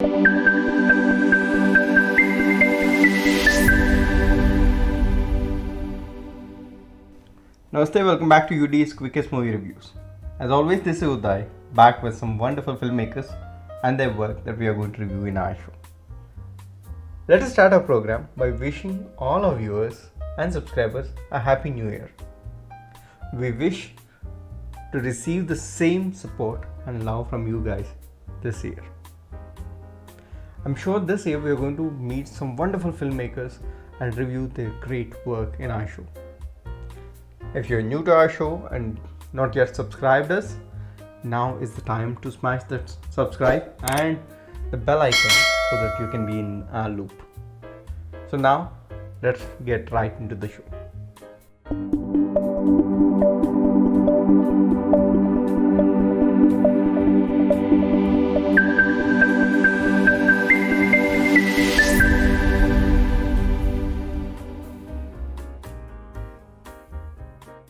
Namaste, welcome back to UD's Quickest Movie Reviews. As always, this is Udai, back with some wonderful filmmakers and their work that we are going to review in our show. Let us start our program by wishing all our viewers and subscribers a Happy New Year. We wish to receive the same support and love from you guys this year. I'm sure this year we are going to meet some wonderful filmmakers and review their great work in our show. If you're new to our show and not yet subscribed us, now is the time to smash that subscribe and the bell icon so that you can be in our loop. So now, let's get right into the show.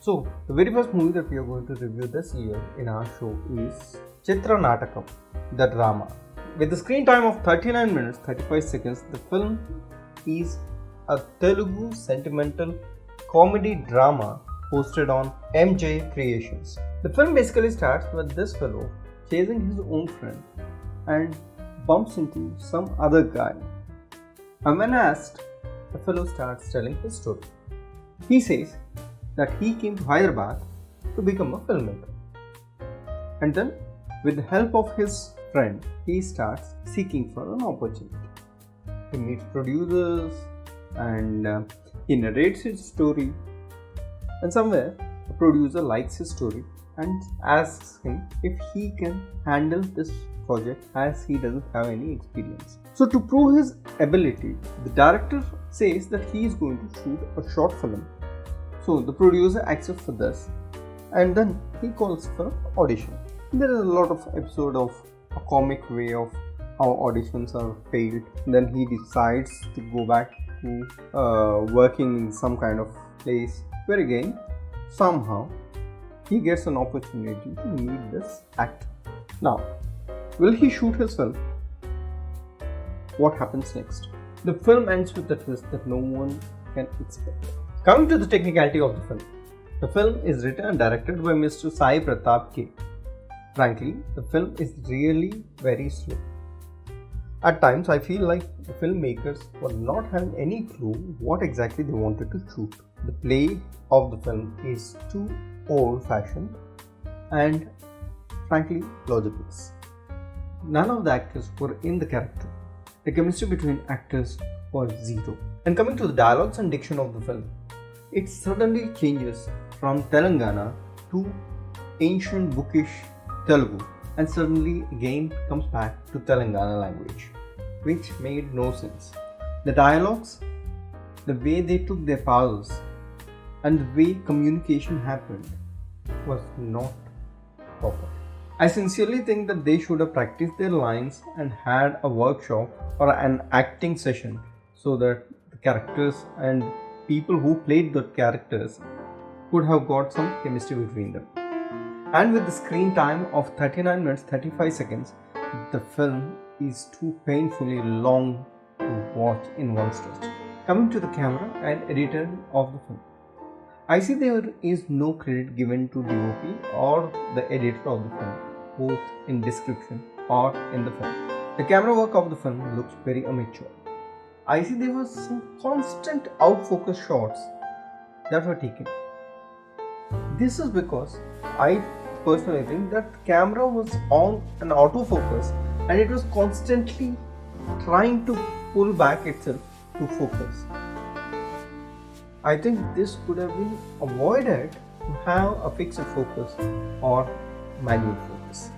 So, the very first movie that we are going to review this year in our show is Chithranaatakam, the drama. With a screen time of 39 minutes 35 seconds, the film is a Telugu sentimental comedy drama hosted on MJ Creations. The film basically starts with this fellow chasing his own friend and bumps into some other guy. And when asked, the fellow starts telling his story. He says that he came to Hyderabad to become a filmmaker. And then, with the help of his friend, he starts seeking for an opportunity. He meets producers and he narrates his story. And somewhere, the producer likes his story and asks him if he can handle this project as he doesn't have any experience. So to prove his ability, the director says that he is going to shoot a short film. So the producer accepts for this and then he calls for an audition. There is a lot of episode of a comic way of how auditions are failed. Then he decides to go back to working in some kind of place where again somehow he gets an opportunity to meet this actor. Now, will he shoot his film? What happens next? The film ends with a twist that no one can expect. Coming to the technicality of the film is written and directed by Mr. Sai Pratap K. Frankly, the film is really very slow. At times, I feel like the filmmakers were not having any clue what exactly they wanted to shoot. The play of the film is too old-fashioned and frankly logical-less. None of the actors were in the character. The chemistry between actors was zero. And coming to the dialogues and diction of the film, it suddenly changes from Telangana to ancient bookish Telugu and suddenly again comes back to Telangana language, which made no sense. The dialogues, the way they took their pauses and the way communication happened was not proper. I sincerely think that they should have practiced their lines and had a workshop or an acting session so that the characters and people who played the characters could have got some chemistry between them. And with the screen time of 39 minutes 35 seconds, the film is too painfully long to watch in one stretch. Coming to the camera and editor of the film, I see there is no credit given to DOP or the editor of the film, both in description or in the film. The camera work of the film looks very amateur. I see there was some constant out-focus shots that were taken. This is because I personally think that the camera was on an autofocus and it was constantly trying to pull back itself to focus. I think this could have been avoided to have a fixed focus or manual focus.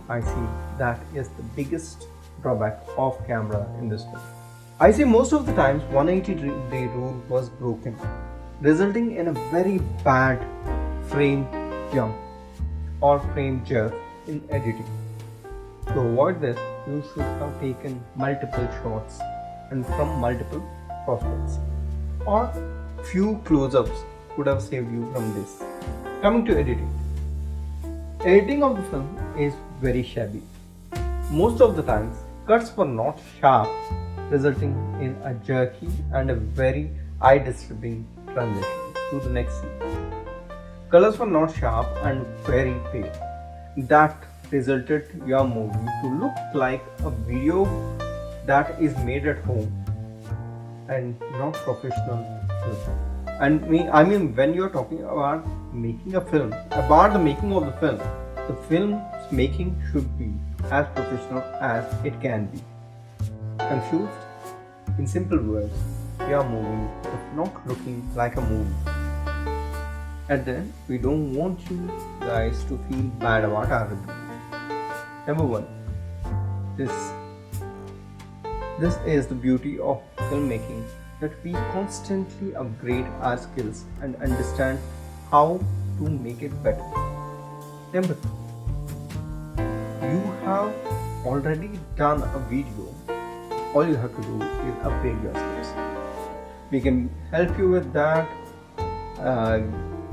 I see that is the biggest drawback of camera in this film. I see most of the times 180-degree rule was broken, resulting in a very bad frame jump or frame jerk in editing. To avoid this, you should have taken multiple shots and from multiple prospects, or few close-ups would have saved you from this. Coming to editing. Editing of the film is very shabby. Most of the times, cuts were not sharp, resulting in a jerky and a very eye-disturbing transition to the next scene. Colors were not sharp and very pale. That resulted your movie to look like a video that is made at home and not professional film. And when you're talking about making a film, about the making of the film's making should be as professional as it can be. Confused? In simple words, your movie is not looking like a movie. And then we don't want you guys to feel bad about our review. Number one, this is the beauty of filmmaking, that we constantly upgrade our skills and understand how to make it better. Number two, you have already done a video. All you have to do is upgrade your skills. We can help you with that.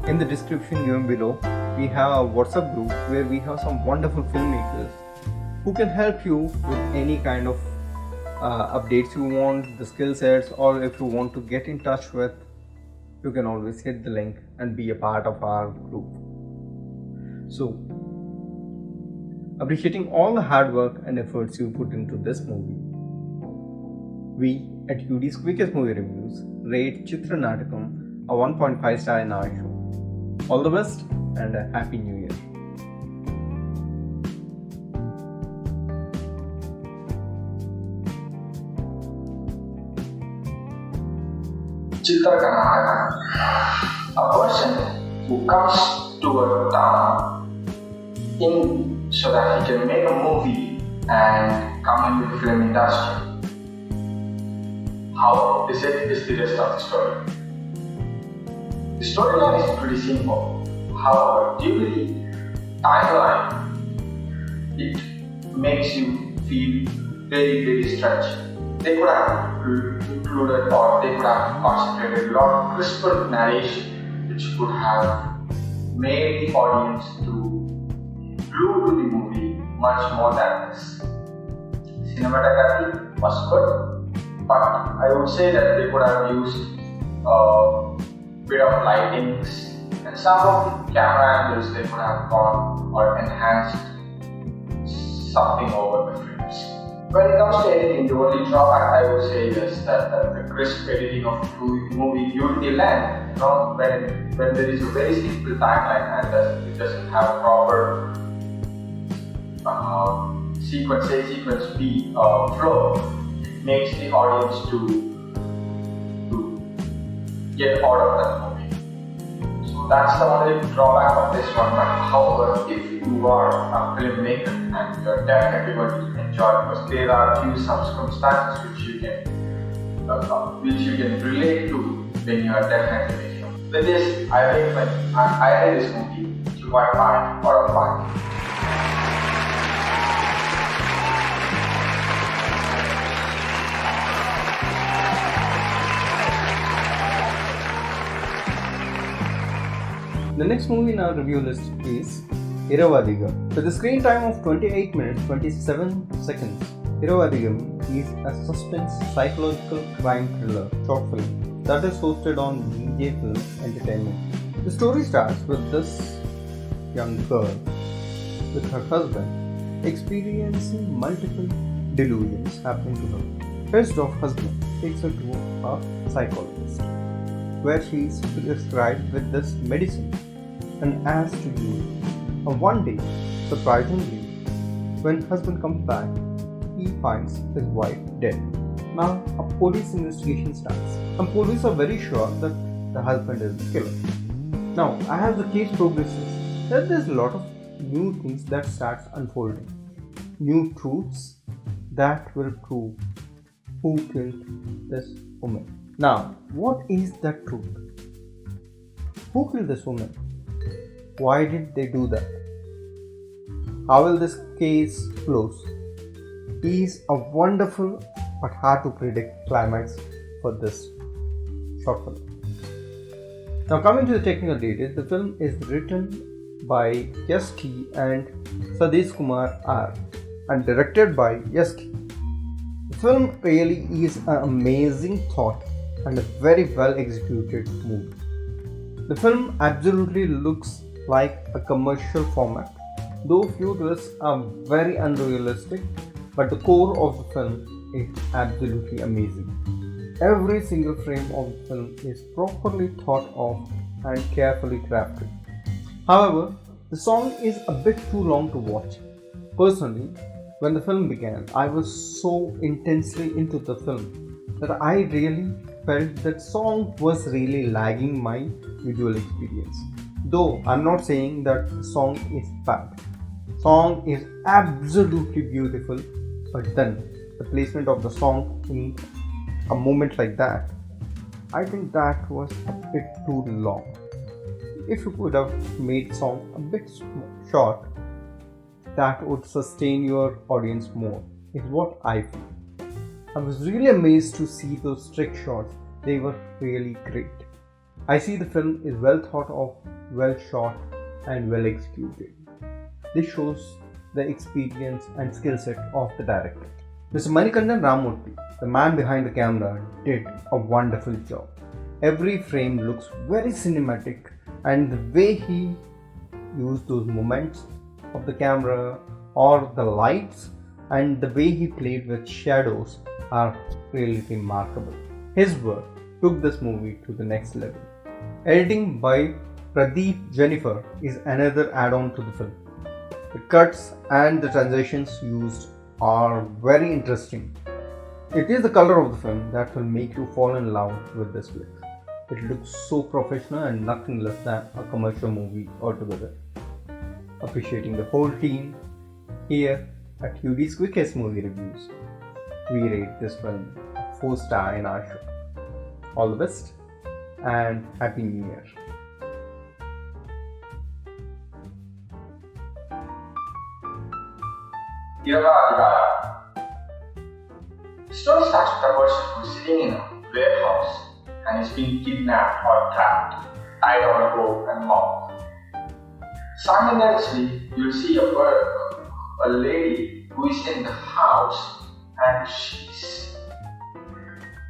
In the description given below, we have a WhatsApp group where we have some wonderful filmmakers who can help you with any kind of updates you want, the skill sets, or if you want to get in touch with, you can always hit the link and be a part of our group. So, appreciating all the hard work and efforts you put into this movie, we at UD's Quickest Movie Reviews rate Chithranaatakam a 1.5 star in our show. All the best and a Happy New Year. Chithranaatakam, a person who comes to a town so that he can make a movie and come into the film industry. How is it is the rest of the story. The storyline is pretty simple. However, due to the timeline, it makes you feel very, very stretched. They could have included, or they could have concentrated a lot of crisper narration which could have made the audience to glue to the movie much more than this. Cinematography was good, but I would say that they could have used bit of lightings and some of the camera angles they could have gone or enhanced something over the frames. When it comes to editing, the only drawback I would say is that the crisp editing of the movie due to the length. When there is a very simple timeline and it doesn't have a proper sequence B flow, it makes the audience to get out of that movie. So that's the only drawback of this one. But however, if you are a filmmaker and you are definitely going to enjoy it, because there are a few circumstances which you can relate to when you are definitely making it. With this, I rate this movie 2.5 out of 5. The next movie in our review list is Iravadhigaram. With a screen time of 28 minutes 27 seconds, Iravadhigaram is a suspense psychological crime thriller short film that is hosted on DJ Films Entertainment. The story starts with this young girl with her husband experiencing multiple delusions happening to her. Pissed off husband takes her to a psychologist, where she is prescribed with this medicine and asked to use it. And one day, surprisingly, when husband comes back, he finds his wife dead. Now, a police investigation starts, and police are very sure that the husband is the killer. Now, as the case progresses, there's a lot of new things that starts unfolding, new truths that will prove who killed this woman. Now, what is that truth? Who killed this woman? Why did they do that? How will this case close? Is a wonderful but hard to predict climax for this short film. Now, coming to the technical details, the film is written by S.T. and Sadesh Kumar R. and directed by Yeski. The film really is an amazing thought and a very well executed movie. The film absolutely looks like a commercial format, though few twists are very unrealistic, but the core of the film is absolutely amazing. Every single frame of the film is properly thought of and carefully crafted. However, the song is a bit too long to watch. Personally, when the film began, I was so intensely into the film that I really felt that song was really lagging my visual experience. Though I'm not saying that the song is bad. Song is absolutely beautiful, but then the placement of the song in a moment like that, I think that was a bit too long. If you could have made song a bit short, that would sustain your audience more, is what I feel. I was really amazed to see those trick shots. They were really great. I see the film is well thought of, well shot and well executed. This shows the experience and skill set of the director. Mr. Manikandan Ramurthy, the man behind the camera, did a wonderful job. Every frame looks very cinematic, and the way he used those moments of the camera or the lights and the way he played with shadows are really remarkable. His work took this movie to the next level. Editing by Pradeep Jennifer is another add-on to the film. The cuts and the transitions used are very interesting. It is the color of the film that will make you fall in love with this flick. It looks so professional and nothing less than a commercial movie altogether. Appreciating the whole team, here at UD's Quickest Movie Reviews, we rate this film a 4-star in our show. All the best and Happy New Year. Iravadhigaram. The story starts with a person who is sitting in a warehouse and is being kidnapped or trapped, tied on a rope and mocked. Simultaneously, you see a lady who is in the house and she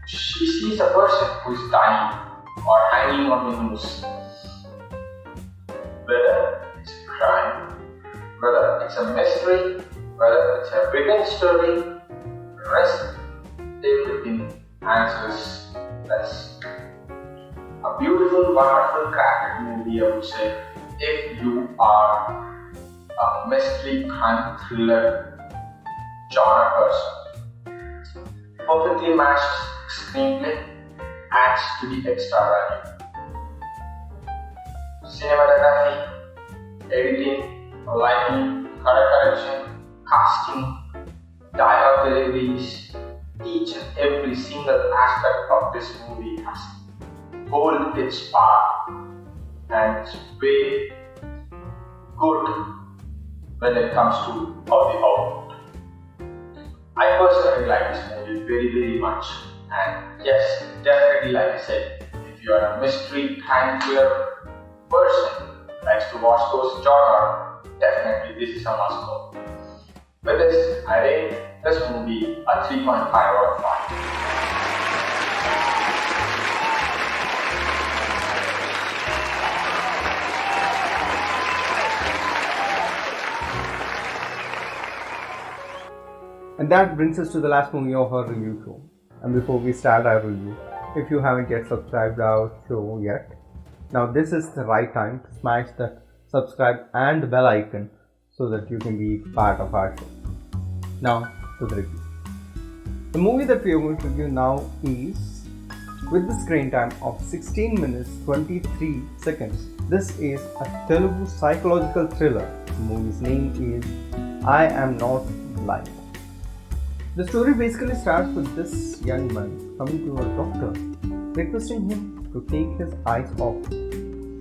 sees a person who is dying or hanging on the noose. Whether it's a crime, whether it's a mystery, whether it's a written story, rest everything answers less. A beautiful, wonderful crafted movie, I would say, if you are a mystery crime thriller genre person. Perfectly matched screenplay adds to the extra value. Cinematography, editing, lighting, color correction, casting, dialogue deliveries, each and every single aspect of this movie has hold its part and it's way good when it comes to the output. I personally like this movie very much, and yes, definitely like I said, if you are a mystery crime thriller person who likes to watch those genre, definitely this is a must go. With this, I rate this movie a 3.5 out of 5. And that brings us to the last movie of our review show. And before we start our review, if you haven't yet subscribed our show yet, now this is the right time to smash that subscribe and the bell icon so that you can be part of our show. Now to the review. The movie that we are going to review now is, with the screen time of 16 minutes 23 seconds, this is a Telugu psychological thriller. The movie's name is I Am Not Blind. The story basically starts with this young man coming to a doctor, requesting him to take his eyes off,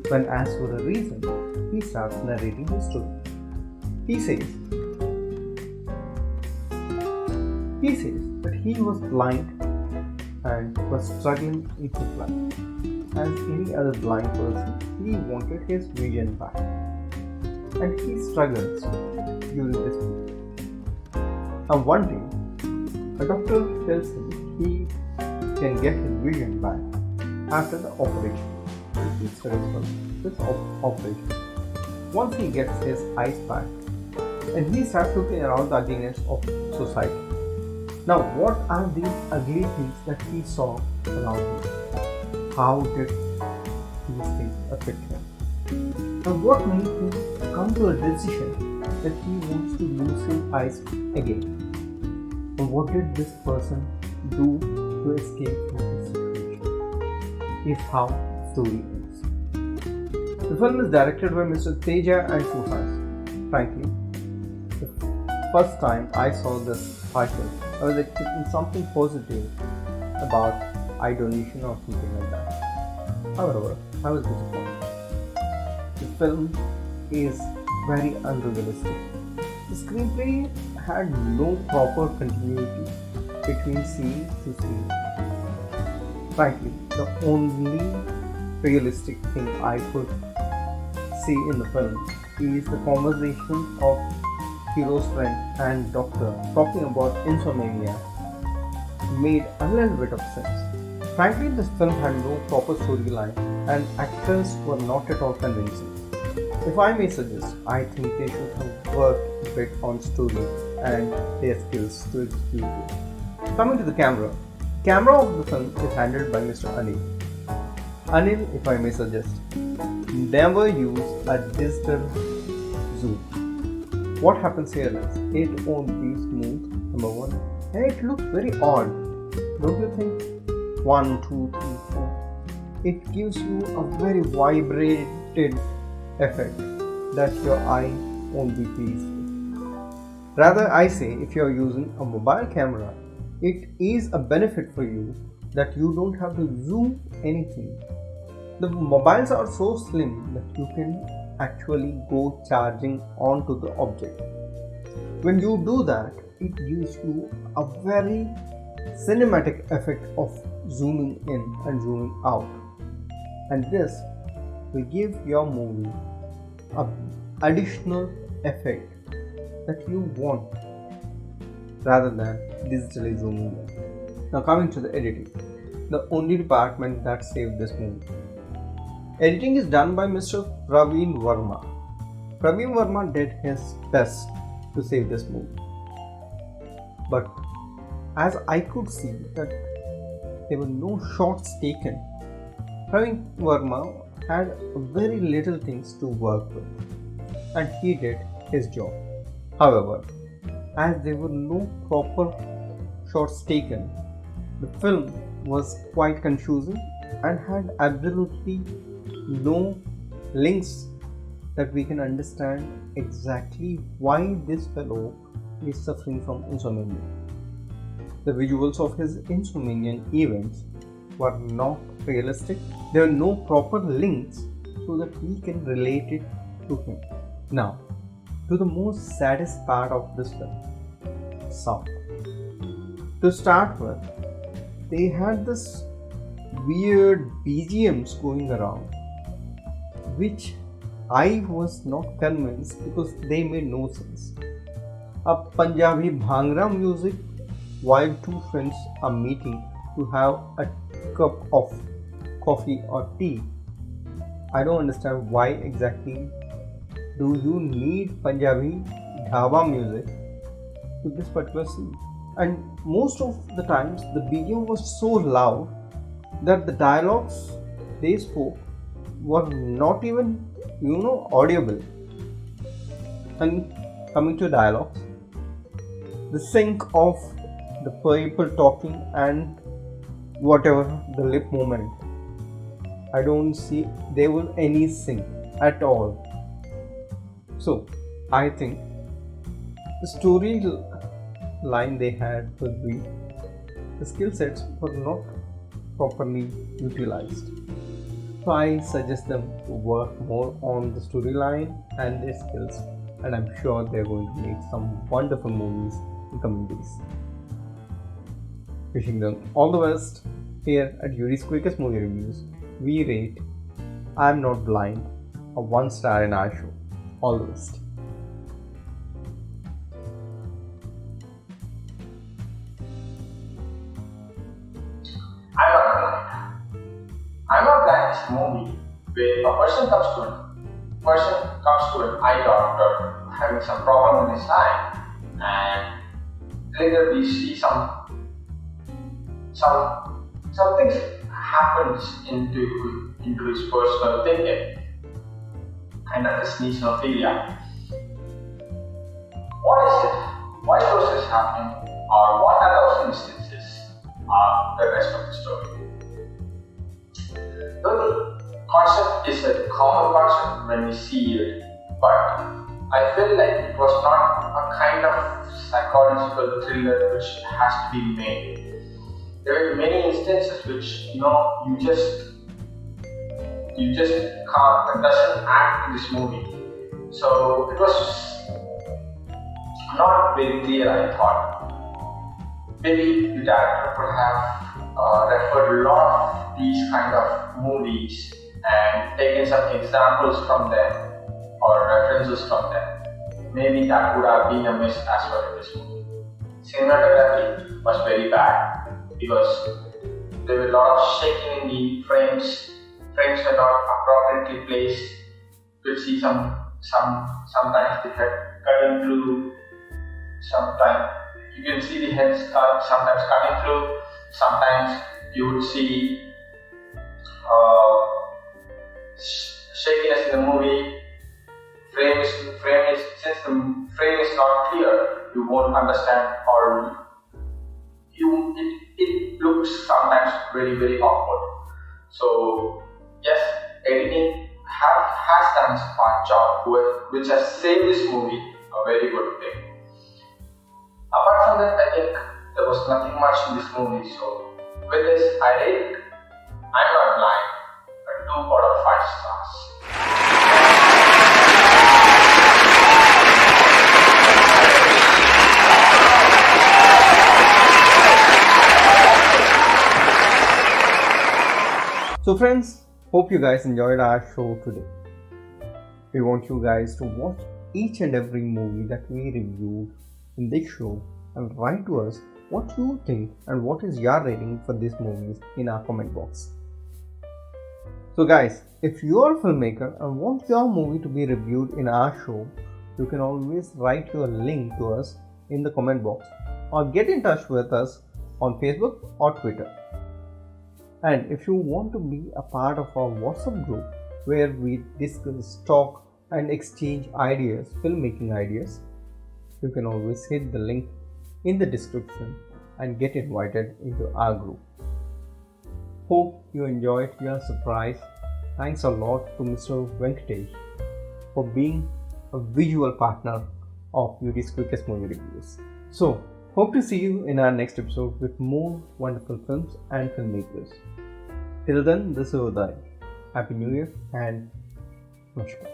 when asked for a reason, he starts narrating his story. He says that he was blind and was struggling in his life. As any other blind person, he wanted his vision back. And he struggles during this period. And one day, a doctor tells him he can get his vision back after the operation. This operation. Once he gets his eyes back, and he starts looking around the ugliness of society. Now, what are these ugly things that he saw around him? How did these things affect him? And what made him come to a decision that he wants to lose his eyes again? And what did this person do to escape from this situation? Is how the story ends. The film is directed by Mr. Teja and Suhas. Frankly, the first time I saw this title, I was expecting something positive about eye donation or something like that. However, I was disappointed. The film is very unrealistic. The screenplay had no proper continuity between scene to scene. Frankly, the only realistic thing I could see in the film is the conversation of hero's friend and doctor talking about insomnia made a little bit of sense. Frankly, this film had no proper storyline and actors were not at all convincing. If I may suggest, I think they should have worked a bit on story and their skills to execute it. Coming to the camera of the film is handled by Mr. Anil. Anil, if I may suggest, never use a digital zoom. What happens here is, it won't be smooth, number one, and it looks very odd, don't you think? 1, 2, 3, 4. It gives you a very vibrated effect that your eye won't be pleased with. Rather, I say, if you are using a mobile camera, it is a benefit for you that you don't have to zoom anything. The mobiles are so slim that you can actually go charging onto the object. When you do that, it gives you a very cinematic effect of zooming in and zooming out, and this will give your movie an additional effect that you want rather than digitally zooming in. Now, coming to the editing, the only department that saved this movie. Editing is done by Mr. Praveen Verma. Praveen Verma did his best to save this movie, but as I could see that there were no shots taken, Praveen Verma had very little things to work with, and he did his job. However, as there were no proper shots taken, the film was quite confusing and had absolutely no links that we can understand exactly why this fellow is suffering from insomnia. The visuals of his insomnian events were not realistic. There are no proper links so that we can relate it to him. Now, to the most saddest part of this film, sound. To start with, they had this weird BGMs going around, which I was not convinced because they made no sense. A Punjabi Bhangra music while two friends are meeting to have a cup of coffee or tea. I don't understand why exactly do you need Punjabi dhaba music to this particular scene. And most of the times the BGM was so loud that the dialogues they spoke were not even audible. And coming to dialogues, the sync of the people talking and whatever the lip movement, I don't see there was any sync at all. So I think the story line they had was weak. The skill sets were not properly utilized. So I suggest them to work more on the storyline and their skills, and I'm sure they're going to make some wonderful movies in coming days. Wishing them all the best. Here at Yuri's Quickest Movie Reviews, we rate Iam Not Blind a 1 star in our show. All the best. movie where a person comes to an eye doctor having some problem in his eye, and later we see some things happens into his personal thinking, kind of this Schizophrenia. What is it? Why those is happening? Or what are those instances? Are the rest of the story. Though the concept is a common concept when we see it, but I feel like it was not a kind of psychological thriller which has to be made. There were many instances which you just can't, it doesn't act in this movie. So it was not very clear, I thought. Maybe the director could have referred a lot of these kind of movies and taken some examples from them or references from them. Maybe that would have been a miss as well in this movie. Cinematography was very bad because there were a lot of shaking in the frames. Frames were not appropriately placed. You could see sometimes the head cutting through. Sometimes you can see the heads sometimes cutting through. Sometimes you would see shakiness in the movie. Since the frame is not clear, you won't understand, or it looks sometimes very, very awkward. So yes, editing has done its part job, which has saved this movie a very good thing. Apart from that, I think there was nothing much in this movie. So with this, I rate I'm Not Blind a 2 out of 5 stars. So friends, hope you guys enjoyed our show today. We want you guys to watch each and every movie that we reviewed in this show and write to us what you think and what is your rating for these movies in our comment box. So guys, if you are a filmmaker and want your movie to be reviewed in our show, you can always write your link to us in the comment box or get in touch with us on Facebook or Twitter. And if you want to be a part of our WhatsApp group where we discuss, talk and exchange ideas, filmmaking ideas, you can always hit the link in the description and get invited into our group. Hope you enjoyed your surprise. Thanks a lot to Mr. Venkatesh for being a visual partner of UT's quickest movie reviews. So, hope to see you in our next episode with more wonderful films and filmmakers. Till then, this is Udai. Happy New Year and Namaskar.